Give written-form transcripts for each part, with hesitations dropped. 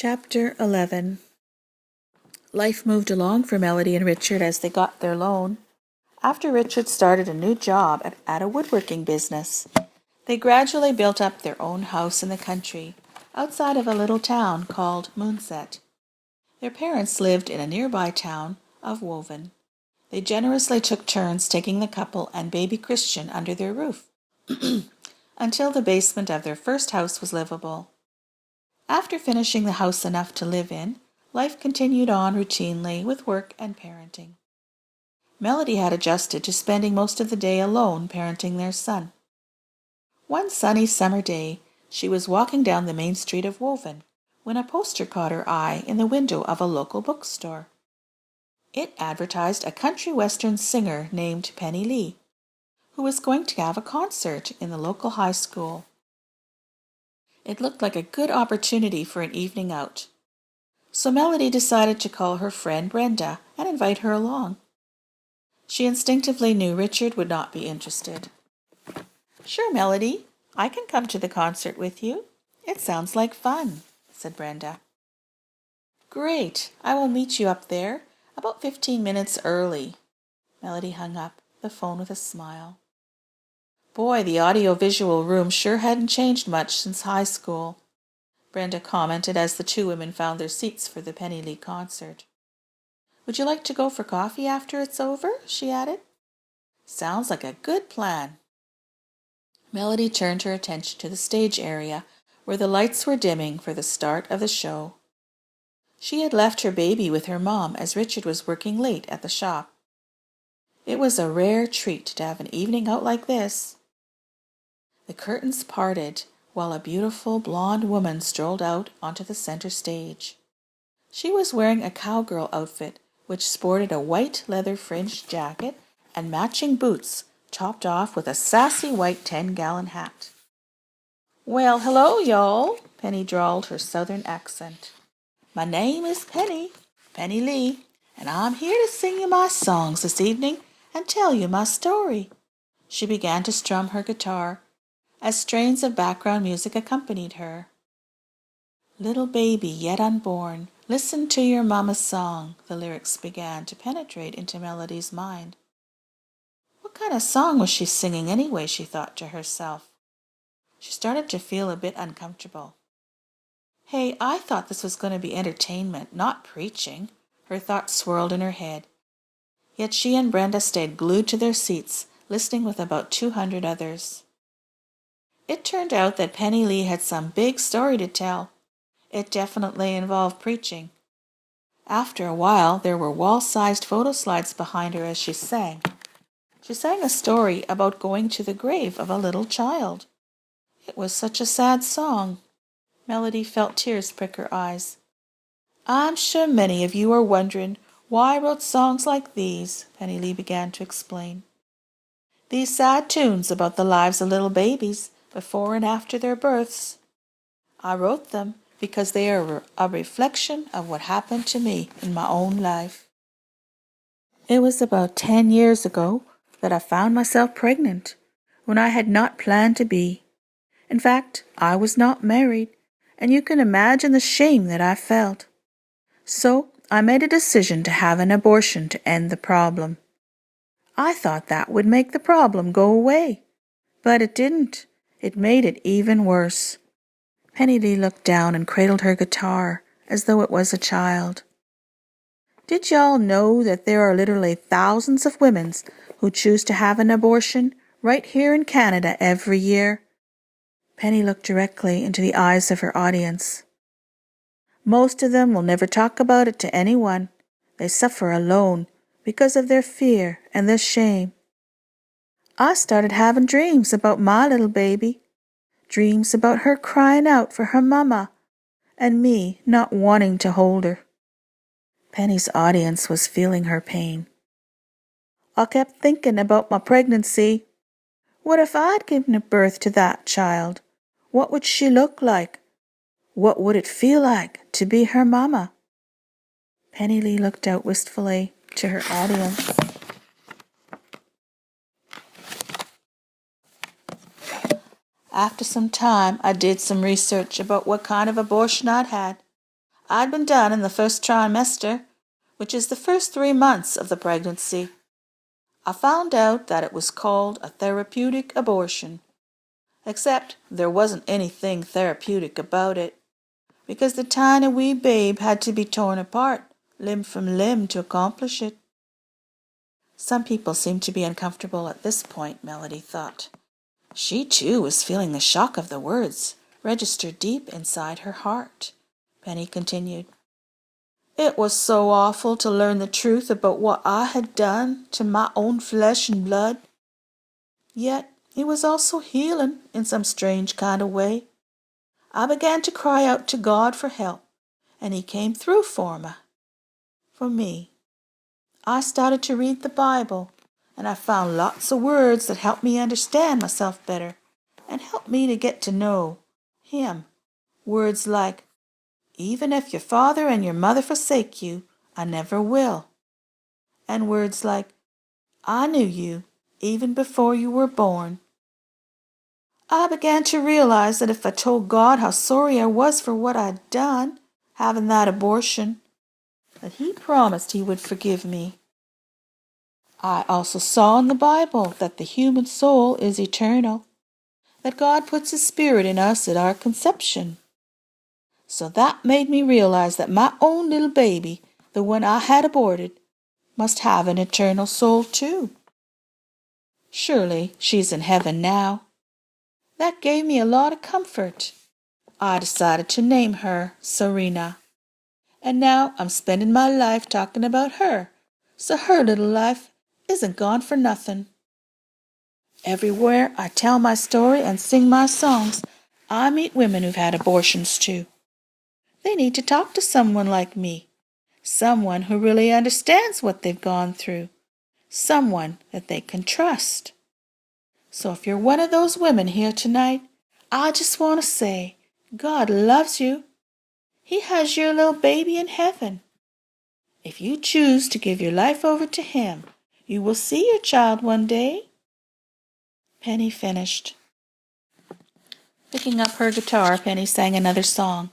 Chapter 11. Life moved along for Melody and Richard as they got their loan. After Richard started a new job at a woodworking business, they gradually built up their own house in the country, outside of a little town called Moonset. Their parents lived in a nearby town of Woven. They generously took turns taking the couple and baby Christian under their roof, until the basement of their first house was livable. After finishing the house enough to live in, life continued on routinely with work and parenting. Melody had adjusted to spending most of the day alone parenting their son. One sunny summer day, she was walking down the main street of Woven when a poster caught her eye in the window of a local bookstore. It advertised a country western singer named Penny Lee, who was going to have a concert in the local high school. It looked like a good opportunity for an evening out. So Melody decided to call her friend Brenda and invite her along. She instinctively knew Richard would not be interested. "Sure, Melody, I can come to the concert with you. It sounds like fun," said Brenda. "Great, I will meet you up there about 15 minutes early." Melody hung up the phone with a smile. Boy, the audio-visual room sure hadn't changed much since high school, Brenda commented as the two women found their seats for the Penny Lee concert. "Would you like to go for coffee after it's over?" she added. "Sounds like a good plan." Melody turned her attention to the stage area, where the lights were dimming for the start of the show. She had left her baby with her mom as Richard was working late at the shop. It was a rare treat to have an evening out like this. The curtains parted, while a beautiful blonde woman strolled out onto the center stage. She was wearing a cowgirl outfit, which sported a white leather fringed jacket and matching boots, topped off with a sassy white 10-gallon hat. "Well, hello, y'all," Penny drawled her southern accent. "My name is Penny Lee, and I'm here to sing you my songs this evening and tell you my story." She began to strum her guitar, as strains of background music accompanied her. "Little baby yet unborn, listen to your mama's song," the lyrics began to penetrate into Melody's mind. What kind of song was she singing anyway, she thought to herself. She started to feel a bit uncomfortable. Hey, I thought this was going to be entertainment, not preaching. Her thoughts swirled in her head. Yet she and Brenda stayed glued to their seats, listening with about 200 others. It turned out that Penny Lee had some big story to tell. It definitely involved preaching. After a while, there were wall-sized photo slides behind her as she sang. She sang a story about going to the grave of a little child. It was such a sad song. Melody felt tears prick her eyes. "I'm sure many of you are wondering why I wrote songs like these," Penny Lee began to explain. "These sad tunes about the lives of little babies before and after their births. I wrote them because they are a reflection of what happened to me in my own life. It was about 10 years ago that I found myself pregnant, when I had not planned to be. In fact, I was not married, and you can imagine the shame that I felt. So I made a decision to have an abortion to end the problem. I thought that would make the problem go away, but it didn't. It made it even worse." Penny Lee looked down and cradled her guitar as though it was a child. "Did y'all know that there are literally thousands of women who choose to have an abortion right here in Canada every year?" Penny looked directly into the eyes of her audience. "Most of them will never talk about it to anyone. They suffer alone because of their fear and their shame. I started having dreams about my little baby, dreams about her crying out for her mama, and me not wanting to hold her." Penny's audience was feeling her pain. "I kept thinking about my pregnancy. What if I'd given birth to that child? What would she look like? What would it feel like to be her mama?" Penny Lee looked out wistfully to her audience. "After some time, I did some research about what kind of abortion I'd had. I'd been done in the first trimester, which is the first 3 months of the pregnancy. I found out that it was called a therapeutic abortion, except there wasn't anything therapeutic about it, because the tiny wee babe had to be torn apart, limb from limb, to accomplish it. Some people seemed to be uncomfortable at this point, Melody thought. She, too, was feeling the shock of the words, registered deep inside her heart. Penny continued. It was so awful to learn the truth about what I had done to my own flesh and blood. Yet it was also healing in some strange kind of way. I began to cry out to God for help, and He came through for me. I started to read the Bible, and I found lots of words that helped me understand myself better and helped me to get to know Him. Words like, even if your father and your mother forsake you, I never will. And words like, I knew you even before you were born. I began to realize that if I told God how sorry I was for what I'd done, having that abortion, that He promised He would forgive me. I also saw in the Bible that the human soul is eternal, that God puts His Spirit in us at our conception. So that made me realize that my own little baby, the one I had aborted, must have an eternal soul too. Surely she's in heaven now. That gave me a lot of comfort. I decided to name her Serena. And now I'm spending my life talking about her, so her little life isn't gone for nothing. Everywhere I tell my story and sing my songs, I meet women who've had abortions too. They need to talk to someone like me, someone who really understands what they've gone through, someone that they can trust. So if you're one of those women here tonight, I just want to say, God loves you. He has your little baby in heaven. If you choose to give your life over to Him, you will see your child one day. Penny finished. Picking up her guitar, Penny sang another song.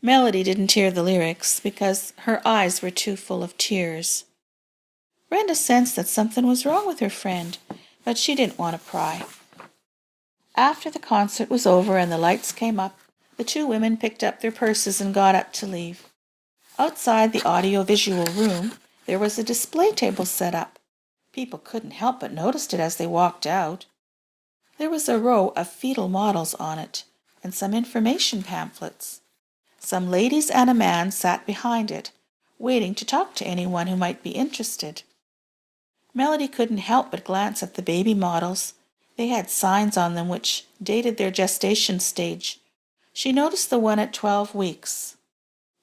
Melody didn't hear the lyrics because her eyes were too full of tears. Brenda sensed that something was wrong with her friend, but she didn't want to pry. After the concert was over and the lights came up, the two women picked up their purses and got up to leave. Outside the audio-visual room, there was a display table set up. People couldn't help but notice it as they walked out. There was a row of fetal models on it, and some information pamphlets. Some ladies and a man sat behind it, waiting to talk to anyone who might be interested. Melody couldn't help but glance at the baby models. They had signs on them which dated their gestation stage. She noticed the one at 12 weeks.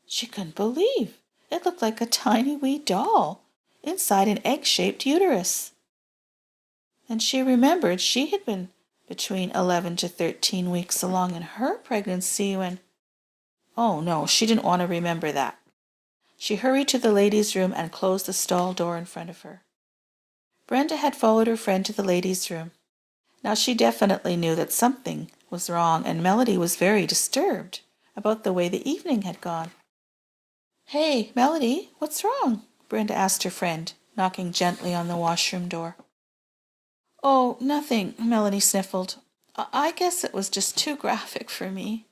She couldn't believe. It looked like a tiny wee doll, inside an egg-shaped uterus. And she remembered she had been between 11 to 13 weeks along in her pregnancy when... Oh no, she didn't want to remember that. She hurried to the ladies' room and closed the stall door in front of her. Brenda had followed her friend to the ladies' room. Now she definitely knew that something was wrong, and Melody was very disturbed about the way the evening had gone. Hey, Melody, what's wrong? Brenda asked her friend, knocking gently on the washroom door. Oh, nothing, Melody sniffled. I guess it was just too graphic for me.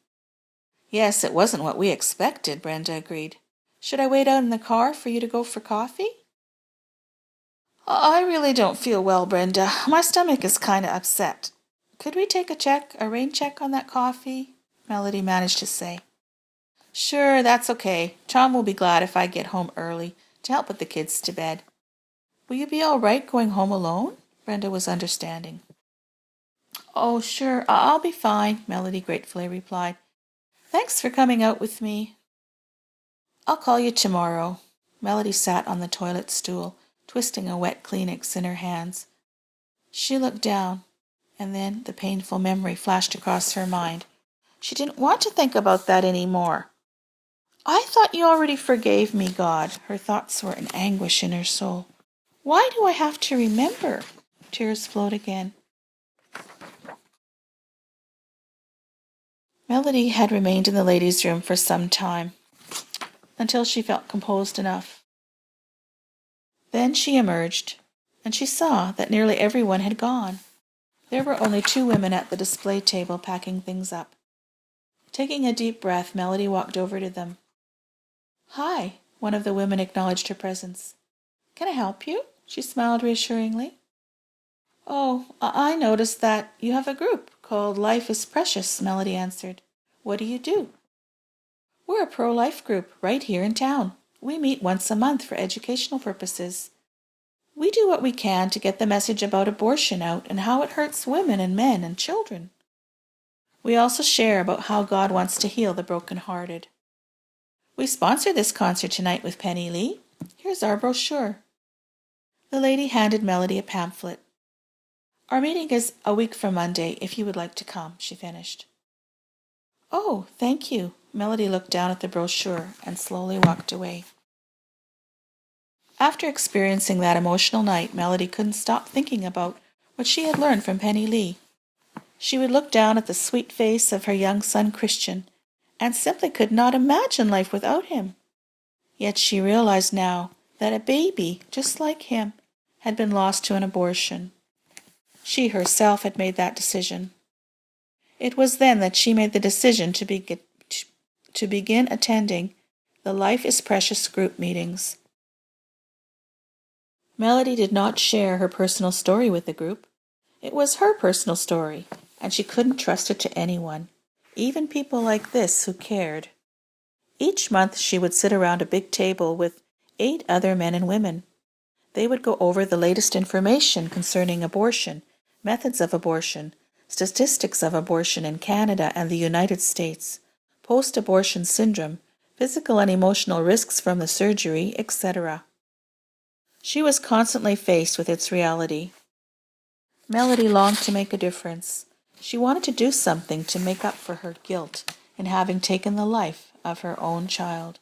Yes, it wasn't what we expected, Brenda agreed. Should I wait out in the car for you to go for coffee? I really don't feel well, Brenda. My stomach is kind of upset. Could we take a rain check on that coffee? Melody managed to say. Sure, that's okay. Tom will be glad if I get home early to help put the kids to bed. Will you be all right going home alone? Brenda was understanding. Oh, sure, I'll be fine, Melody gratefully replied. Thanks for coming out with me. I'll call you tomorrow. Melody sat on the toilet stool, twisting a wet Kleenex in her hands. She looked down, and then the painful memory flashed across her mind. She didn't want to think about that any more. I thought you already forgave me, God. Her thoughts were in anguish in her soul. Why do I have to remember? Tears flowed again. Melody had remained in the ladies' room for some time. until she felt composed enough. Then she emerged, and she saw that nearly everyone had gone. There were only 2 women at the display table packing things up. Taking a deep breath, Melody walked over to them. "Hi," one of the women acknowledged her presence. "Can I help you?" She smiled reassuringly. "Oh, I noticed that you have a group called Life is Precious," Melody answered. "What do you do?" "We're a pro-life group right here in town. We meet once a month for educational purposes. We do what we can to get the message about abortion out and how it hurts women and men and children. We also share about how God wants to heal the brokenhearted. We sponsor this concert tonight with Penny Lee. Here's our brochure." The lady handed Melody a pamphlet. "Our meeting is a week from Monday, if you would like to come," she finished. "Oh, thank you." Melody looked down at the brochure and slowly walked away. After experiencing that emotional night, Melody couldn't stop thinking about what she had learned from Penny Lee. She would look down at the sweet face of her young son Christian and simply could not imagine life without him. Yet she realized now that a baby, just like him, had been lost to an abortion. She herself had made that decision. It was then that she made the decision to begin attending the Life is Precious group meetings. Melody did not share her personal story with the group. It was her personal story, and she couldn't trust it to anyone, even people like this who cared. Each month she would sit around a big table with 8 other men and women. They would go over the latest information concerning abortion, methods of abortion, statistics of abortion in Canada and the United States, post-abortion syndrome, physical and emotional risks from the surgery, etc. She was constantly faced with its reality. Melody longed to make a difference. She wanted to do something to make up for her guilt in having taken the life of her own child.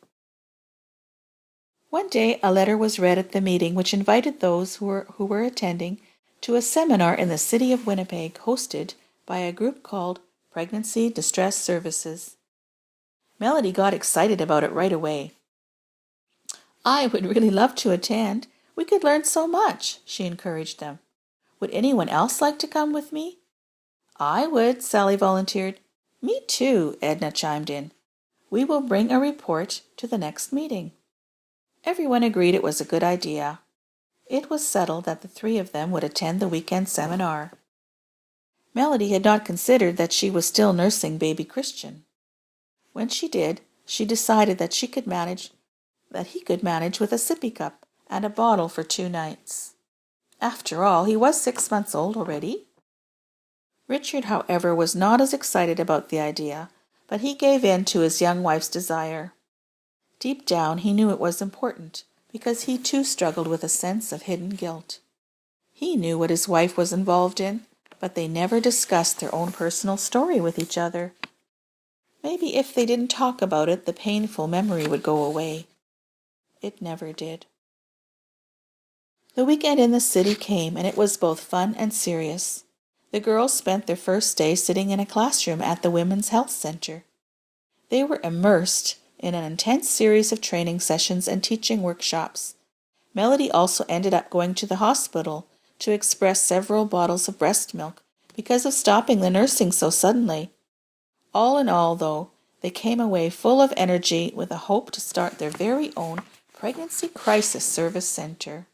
One day a letter was read at the meeting which invited those who were attending to a seminar in the city of Winnipeg hosted by a group called Pregnancy Distress Services. Melody got excited about it right away. "I would really love to attend. We could learn so much," she encouraged them. "Would anyone else like to come with me?" "I would," Sally volunteered. "Me too," Edna chimed in. "We will bring a report to the next meeting." Everyone agreed it was a good idea. It was settled that the 3 of them would attend the weekend seminar. Melody had not considered that she was still nursing baby Christian. When she did, she decided that he could manage with a sippy cup and a bottle for 2 nights. After all, he was 6 months old already. Richard, however, was not as excited about the idea, but he gave in to his young wife's desire. Deep down, he knew it was important, because he too struggled with a sense of hidden guilt. He knew what his wife was involved in, but they never discussed their own personal story with each other. Maybe if they didn't talk about it, the painful memory would go away. It never did. The weekend in the city came, and it was both fun and serious. The girls spent their first day sitting in a classroom at the Women's Health Center. They were immersed in an intense series of training sessions and teaching workshops. Melody also ended up going to the hospital to express several bottles of breast milk because of stopping the nursing so suddenly. All in all, though, they came away full of energy with a hope to start their very own pregnancy crisis service center.